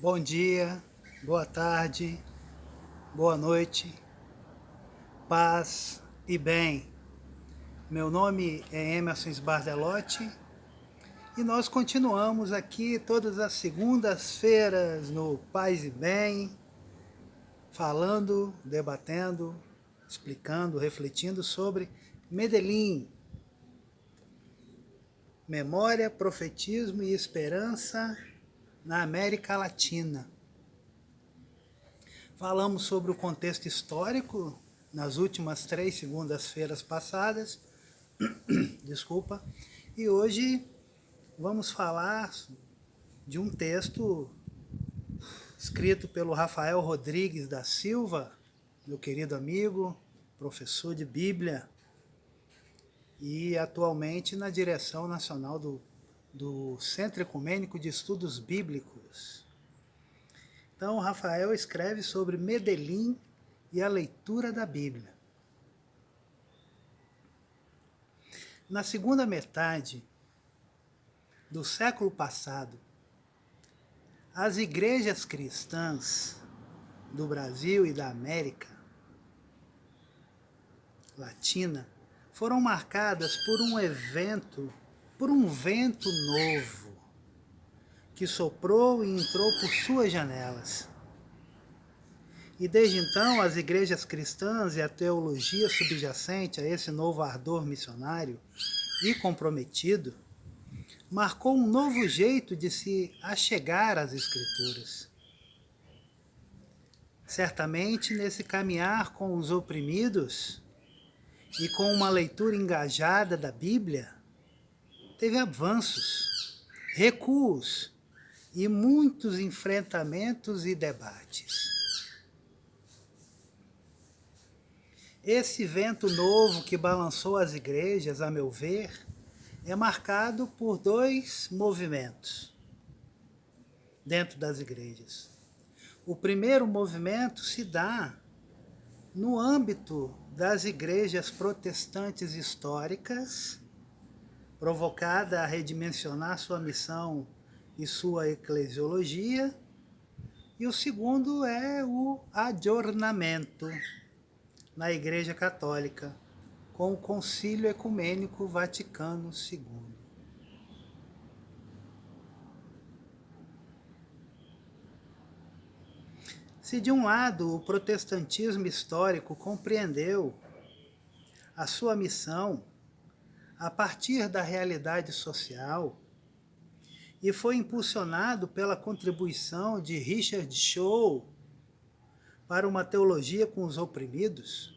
Bom dia, boa tarde, boa noite, paz e bem. Meu nome é Emerson Sbardelotti e nós continuamos aqui todas as segundas-feiras no Paz e Bem, falando, debatendo, explicando, refletindo sobre Medellín. Memória, profetismo e esperança na América Latina. Falamos sobre o contexto histórico nas últimas 3 segundas-feiras passadas, desculpa, e hoje vamos falar de um texto escrito pelo Rafael Rodrigues da Silva, meu querido amigo, professor de Bíblia, e atualmente na direção nacional do Centro Ecumênico de Estudos Bíblicos. Então, Rafael escreve sobre Medellín e a leitura da Bíblia. Na segunda metade do século passado, as igrejas cristãs do Brasil e da América Latina foram marcadas por um vento novo que soprou e entrou por suas janelas. E desde então, as igrejas cristãs e a teologia subjacente a esse novo ardor missionário e comprometido marcou um novo jeito de se achegar às Escrituras. Certamente, nesse caminhar com os oprimidos e com uma leitura engajada da Bíblia, teve avanços, recuos e muitos enfrentamentos e debates. Esse vento novo que balançou as igrejas, a meu ver, é marcado por 2 movimentos dentro das igrejas. O primeiro movimento se dá no âmbito das igrejas protestantes históricas, provocada a redimensionar sua missão e sua eclesiologia, e o segundo é o adornamento na Igreja Católica, com o Concílio Ecumênico Vaticano II. Se de um lado o protestantismo histórico compreendeu a sua missão a partir da realidade social e foi impulsionado pela contribuição de Richard Shaw para uma teologia com os oprimidos,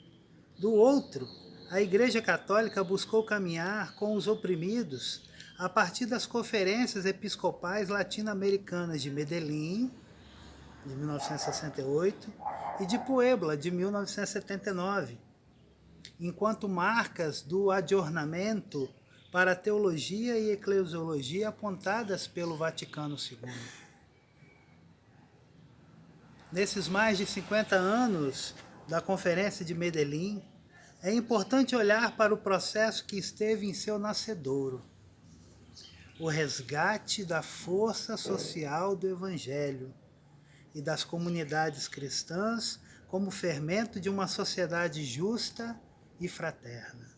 do outro, a Igreja Católica buscou caminhar com os oprimidos a partir das conferências episcopais latino-americanas de Medellín, de 1968, e de Puebla, de 1979, enquanto marcas do adornamento para a teologia e eclesiologia apontadas pelo Vaticano II. Nesses mais de 50 anos da Conferência de Medellín, é importante olhar para o processo que esteve em seu nascedouro, o resgate da força social do Evangelho e das comunidades cristãs como fermento de uma sociedade justa e fraterna,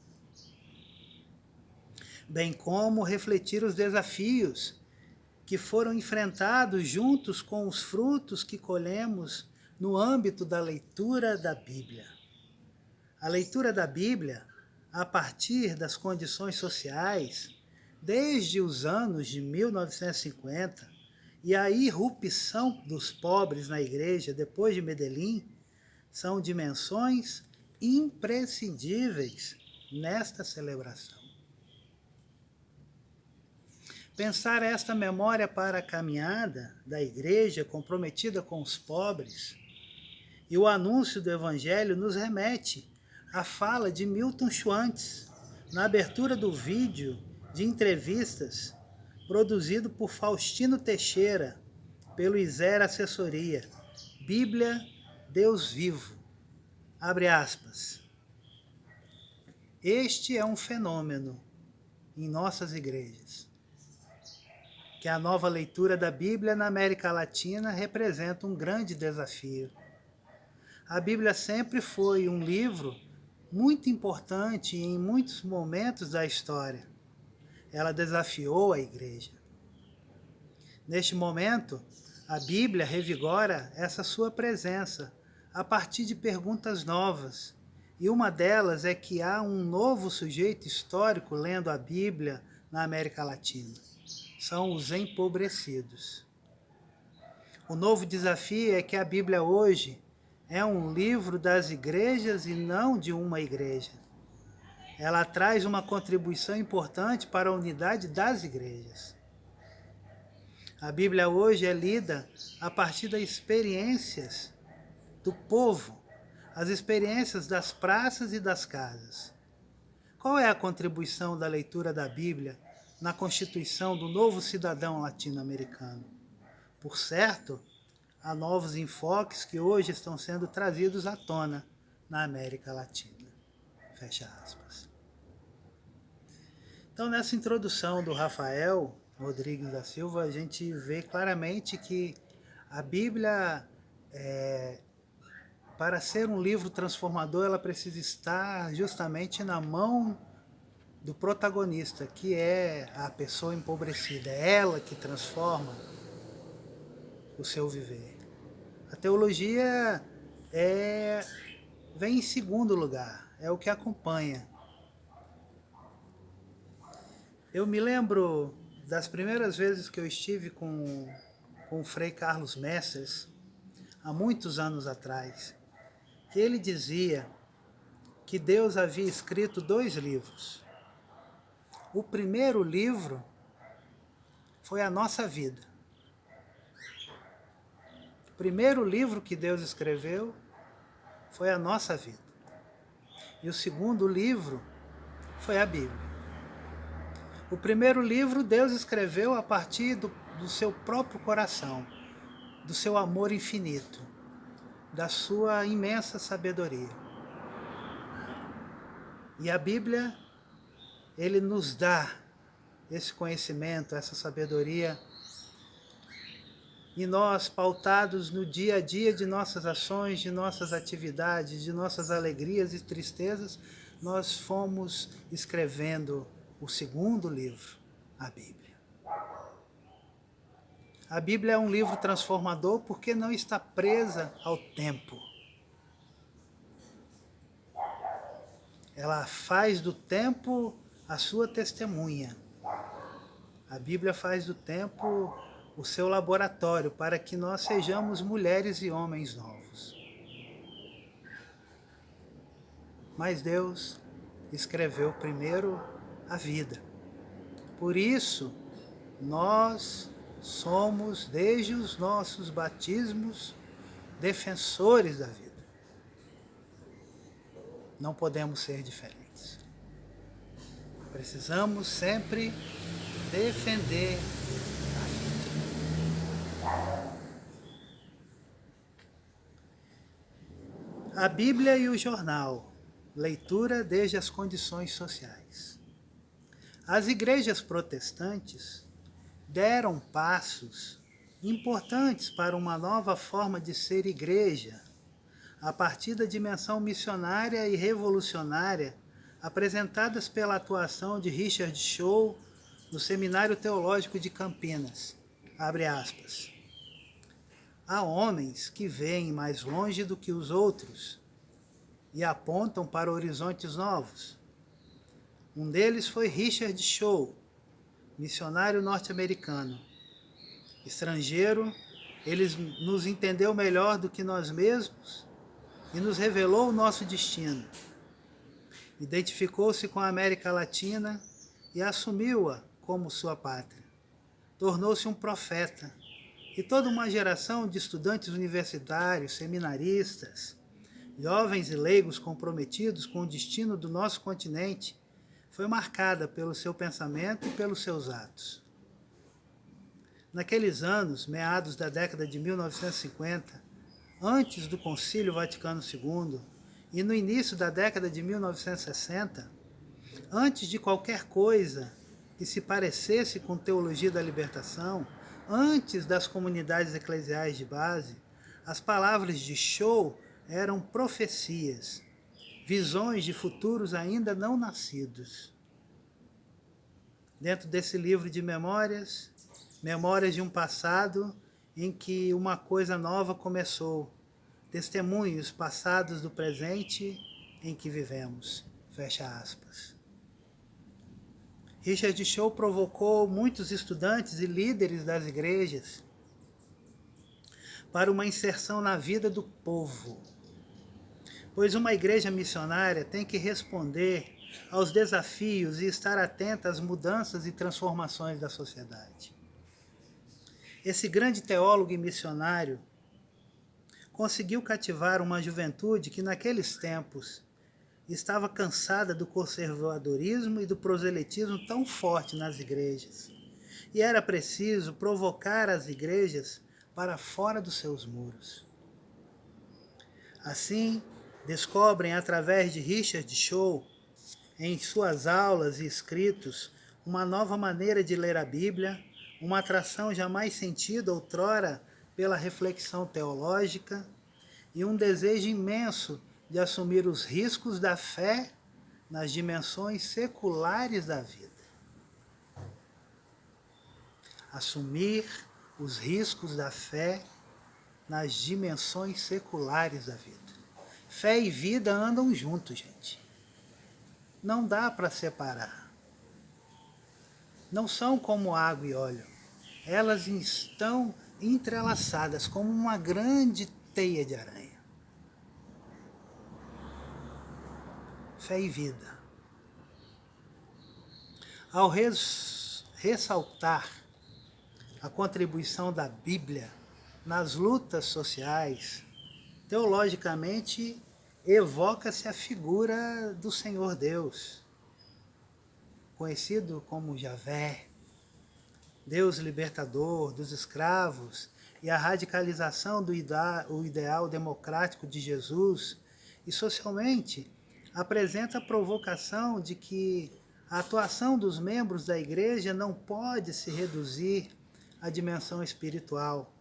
bem como refletir os desafios que foram enfrentados juntos com os frutos que colhemos no âmbito da leitura da Bíblia. A leitura da Bíblia, a partir das condições sociais, desde os anos de 1950, e a irrupção dos pobres na igreja depois de Medellín, são dimensões imprescindíveis nesta celebração. Pensar esta memória para a caminhada da igreja comprometida com os pobres e o anúncio do Evangelho nos remete à fala de Milton Schwantz na abertura do vídeo de entrevistas produzido por Faustino Teixeira pelo Iser Assessoria, Bíblia, Deus Vivo. Abre aspas. Este é um fenômeno em nossas igrejas. que a nova leitura da Bíblia na América Latina representa um grande desafio. A Bíblia sempre foi um livro muito importante em muitos momentos da história. Ela desafiou a igreja. Neste momento, a Bíblia revigora essa sua presença a partir de perguntas novas. E uma delas é que há um novo sujeito histórico lendo a Bíblia na América Latina. São os empobrecidos. O novo desafio é que a Bíblia hoje é um livro das igrejas e não de uma igreja. Ela traz uma contribuição importante para a unidade das igrejas. A Bíblia hoje é lida a partir das experiências do povo, as experiências das praças e das casas. Qual é a contribuição da leitura da Bíblia na constituição do novo cidadão latino-americano? Por certo, há novos enfoques que hoje estão sendo trazidos à tona na América Latina. Fecha aspas. Então, nessa introdução do Rafael Rodrigues da Silva, a gente vê claramente que a Bíblia, para ser um livro transformador, ela precisa estar justamente na mão do protagonista, que é a pessoa empobrecida. É ela que transforma o seu viver. A teologia vem em segundo lugar, é o que acompanha. Eu me lembro das primeiras vezes que eu estive com o Frei Carlos Messers, há muitos anos atrás, que ele dizia que Deus havia escrito 2 livros. O primeiro livro foi a nossa vida. O primeiro livro que Deus escreveu foi a nossa vida. E o segundo livro foi a Bíblia. O primeiro livro Deus escreveu a partir do seu próprio coração, do seu amor infinito, da sua imensa sabedoria. E a Bíblia, ele nos dá esse conhecimento, essa sabedoria, e nós, pautados no dia a dia de nossas ações, de nossas atividades, de nossas alegrias e tristezas, nós fomos escrevendo o segundo livro, a Bíblia. A Bíblia é um livro transformador porque não está presa ao tempo. Ela faz do tempo a sua testemunha. A Bíblia faz do tempo o seu laboratório para que nós sejamos mulheres e homens novos. Mas Deus escreveu primeiro a vida. Por isso, nós somos, desde os nossos batismos, defensores da vida. Não podemos ser diferentes. Precisamos sempre defender a vida. A Bíblia e o jornal. Leitura desde as condições sociais. As igrejas protestantes deram passos importantes para uma nova forma de ser igreja, a partir da dimensão missionária e revolucionária apresentadas pela atuação de Richard Shaw no Seminário Teológico de Campinas. Abre aspas. Há homens que veem mais longe do que os outros e apontam para horizontes novos. Um deles foi Richard Shaw, missionário norte-americano. Estrangeiro, ele nos entendeu melhor do que nós mesmos e nos revelou o nosso destino. Identificou-se com a América Latina e assumiu-a como sua pátria. Tornou-se um profeta e toda uma geração de estudantes universitários, seminaristas, jovens e leigos comprometidos com o destino do nosso continente, foi marcada pelo seu pensamento e pelos seus atos. Naqueles anos, meados da década de 1950, antes do Concílio Vaticano II, e no início da década de 1960, antes de qualquer coisa, que se parecesse com teologia da libertação, antes das comunidades eclesiais de base, as palavras de Shaw eram profecias, visões de futuros ainda não nascidos. Dentro desse livro de memórias, memórias de um passado em que uma coisa nova começou, testemunhos passados do presente em que vivemos. Fecha aspas. Richard Shaw provocou muitos estudantes e líderes das igrejas para uma inserção na vida do povo, pois uma igreja missionária tem que responder aos desafios e estar atenta às mudanças e transformações da sociedade. Esse grande teólogo e missionário conseguiu cativar uma juventude que naqueles tempos estava cansada do conservadorismo e do proselitismo tão forte nas igrejas. E era preciso provocar as igrejas para fora dos seus muros. Assim, descobrem através de Richard Shaw, em suas aulas e escritos, uma nova maneira de ler a Bíblia, uma atração jamais sentida outrora pela reflexão teológica e um desejo imenso de assumir os riscos da fé nas dimensões seculares da vida. Assumir os riscos da fé nas dimensões seculares da vida. Fé e vida andam juntos, gente. Não dá para separar. Não são como água e óleo. Elas estão entrelaçadas como uma grande teia de aranha. Fé e vida. Ao ressaltar a contribuição da Bíblia nas lutas sociais, teologicamente evoca-se a figura do Senhor Deus, conhecido como Javé, Deus libertador dos escravos, e a radicalização do ideal democrático de Jesus, e socialmente apresenta a provocação de que a atuação dos membros da igreja não pode se reduzir à dimensão espiritual,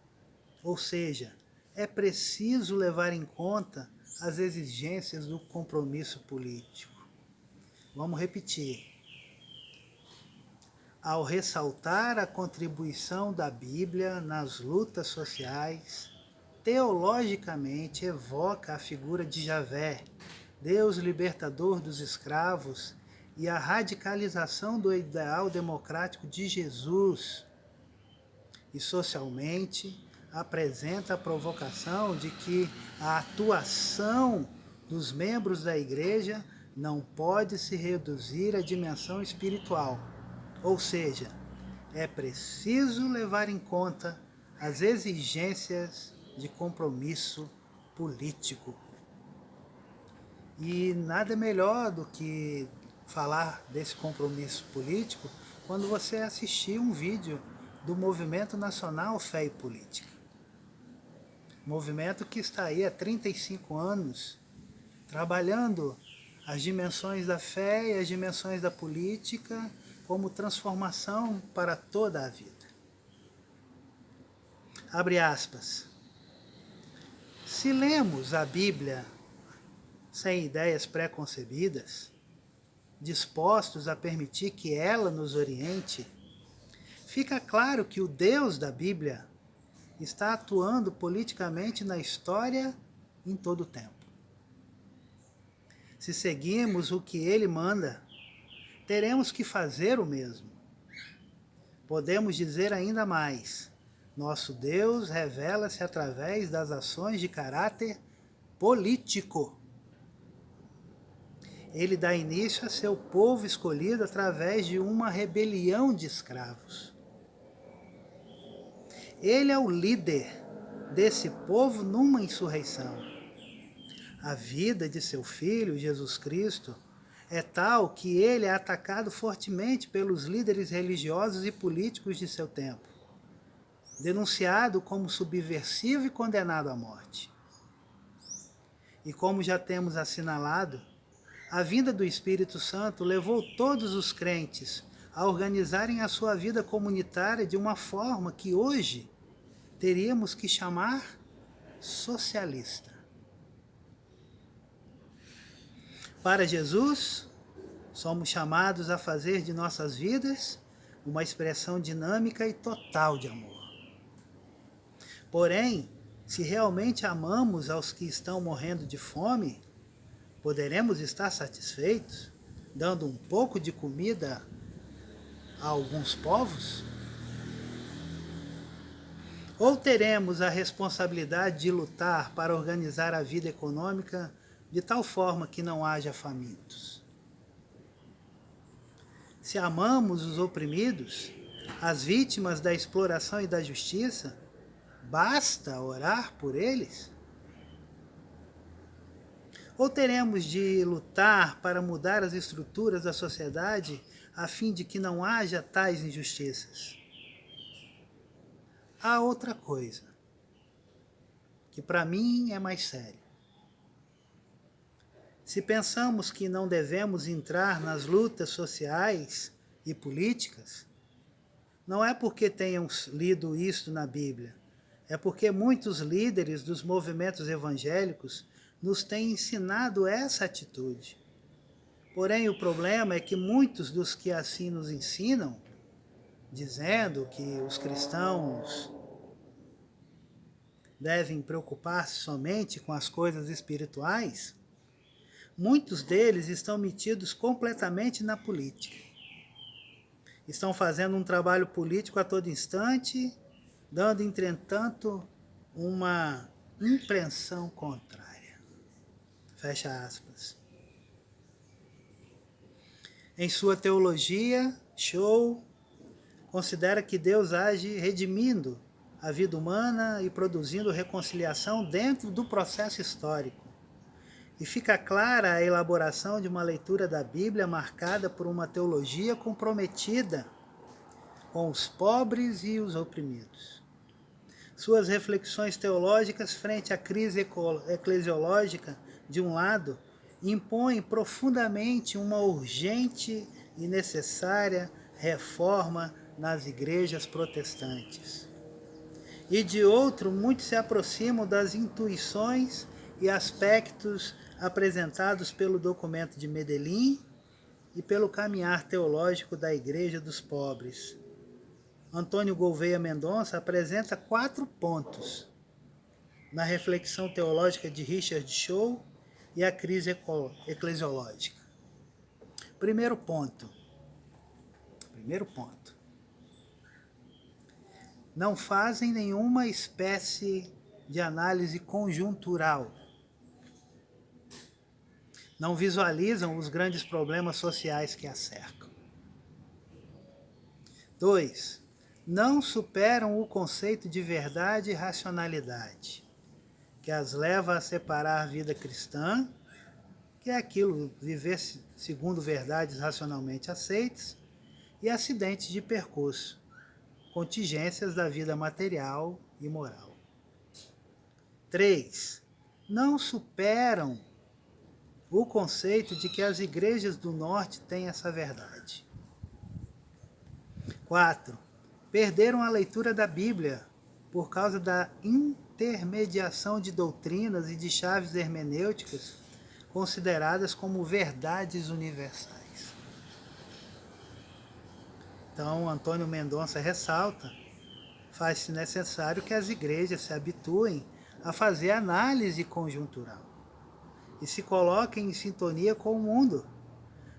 ou seja, é preciso levar em conta as exigências do compromisso político. Vamos repetir. Ao ressaltar a contribuição da Bíblia nas lutas sociais, teologicamente evoca a figura de Javé, Deus libertador dos escravos, e a radicalização do ideal democrático de Jesus. E socialmente apresenta a provocação de que a atuação dos membros da igreja não pode se reduzir à dimensão espiritual. Ou seja, é preciso levar em conta as exigências de compromisso político. E nada melhor do que falar desse compromisso político quando você assistir um vídeo do Movimento Nacional Fé e Política. Movimento que está aí há 35 anos trabalhando as dimensões da fé e as dimensões da política como transformação para toda a vida. Abre aspas. Se lemos a Bíblia sem ideias pré-concebidas, dispostos a permitir que ela nos oriente, fica claro que o Deus da Bíblia está atuando politicamente na história em todo o tempo. Se seguimos o que ele manda, teremos que fazer o mesmo. Podemos dizer ainda mais: nosso Deus revela-se através das ações de caráter político. Ele dá início a seu povo escolhido através de uma rebelião de escravos. Ele é o líder desse povo numa insurreição. A vida de seu Filho, Jesus Cristo, é tal que ele é atacado fortemente pelos líderes religiosos e políticos de seu tempo, denunciado como subversivo e condenado à morte. E como já temos assinalado, a vinda do Espírito Santo levou todos os crentes a organizarem a sua vida comunitária de uma forma que hoje teríamos que chamar socialista. Para Jesus, somos chamados a fazer de nossas vidas uma expressão dinâmica e total de amor. Porém, se realmente amamos aos que estão morrendo de fome, poderemos estar satisfeitos dando um pouco de comida a alguns povos? Ou teremos a responsabilidade de lutar para organizar a vida econômica de tal forma que não haja famintos? Se amamos os oprimidos, as vítimas da exploração e da justiça, basta orar por eles? Ou teremos de lutar para mudar as estruturas da sociedade a fim de que não haja tais injustiças? Há outra coisa, que para mim é mais sério. Se pensamos que não devemos entrar nas lutas sociais e políticas, não é porque tenham lido isto na Bíblia, é porque muitos líderes dos movimentos evangélicos nos têm ensinado essa atitude. Porém, o problema é que muitos dos que assim nos ensinam, dizendo que os cristãos devem preocupar-se somente com as coisas espirituais, muitos deles estão metidos completamente na política. Estão fazendo um trabalho político a todo instante, dando, entretanto, uma impressão contrária. Fecha aspas. Em sua teologia, Shaw considera que Deus age redimindo a vida humana e produzindo reconciliação dentro do processo histórico. E fica clara a elaboração de uma leitura da Bíblia marcada por uma teologia comprometida com os pobres e os oprimidos. Suas reflexões teológicas frente à crise eclesiológica, de um lado, impõem profundamente uma urgente e necessária reforma nas igrejas protestantes. E de outro, muitos se aproximam das intuições e aspectos apresentados pelo documento de Medellín e pelo caminhar teológico da Igreja dos Pobres. Antônio Gouveia Mendonça apresenta 4 pontos na reflexão teológica de Richard Shaw e a crise eclesiológica. Primeiro ponto. Não fazem nenhuma espécie de análise conjuntural. Não visualizam os grandes problemas sociais que a cercam. 2. Não superam o conceito de verdade e racionalidade, que as leva a separar a vida cristã, que é aquilo, viver segundo verdades racionalmente aceitas, e acidentes de percurso, contingências da vida material e moral. 3. Não superam o conceito de que as igrejas do norte têm essa verdade. 4. Perderam a leitura da Bíblia por causa da intermediação de doutrinas e de chaves hermenêuticas consideradas como verdades universais. Então, Antônio Mendonça ressalta, faz-se necessário que as igrejas se habituem a fazer análise conjuntural e se coloquem em sintonia com o mundo,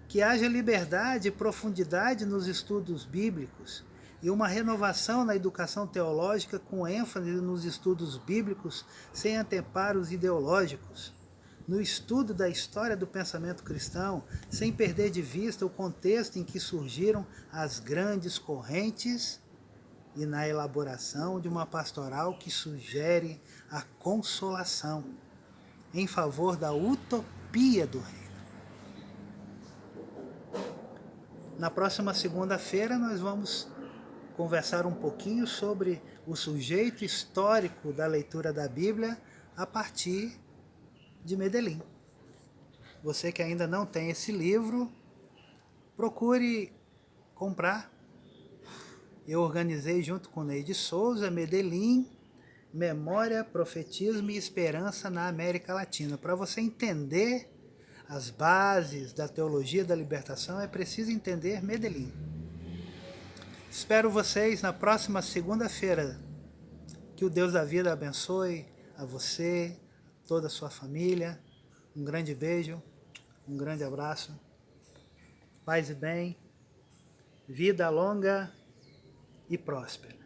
que haja liberdade e profundidade nos estudos bíblicos e uma renovação na educação teológica com ênfase nos estudos bíblicos sem anteparos ideológicos, no estudo da história do pensamento cristão, sem perder de vista o contexto em que surgiram as grandes correntes e na elaboração de uma pastoral que sugere a consolação em favor da utopia do reino. Na próxima segunda-feira nós vamos conversar um pouquinho sobre o sujeito histórico da leitura da Bíblia a partir de Medellín. Você que ainda não tem esse livro, procure comprar. Eu organizei junto com Neide Souza, Medellín, Memória, Profetismo e Esperança na América Latina. Para você entender as bases da teologia da libertação, é preciso entender Medellín. Espero vocês na próxima segunda-feira. Que o Deus da vida abençoe a você, toda a sua família. Um grande beijo, um grande abraço. Paz e bem, vida longa e próspera.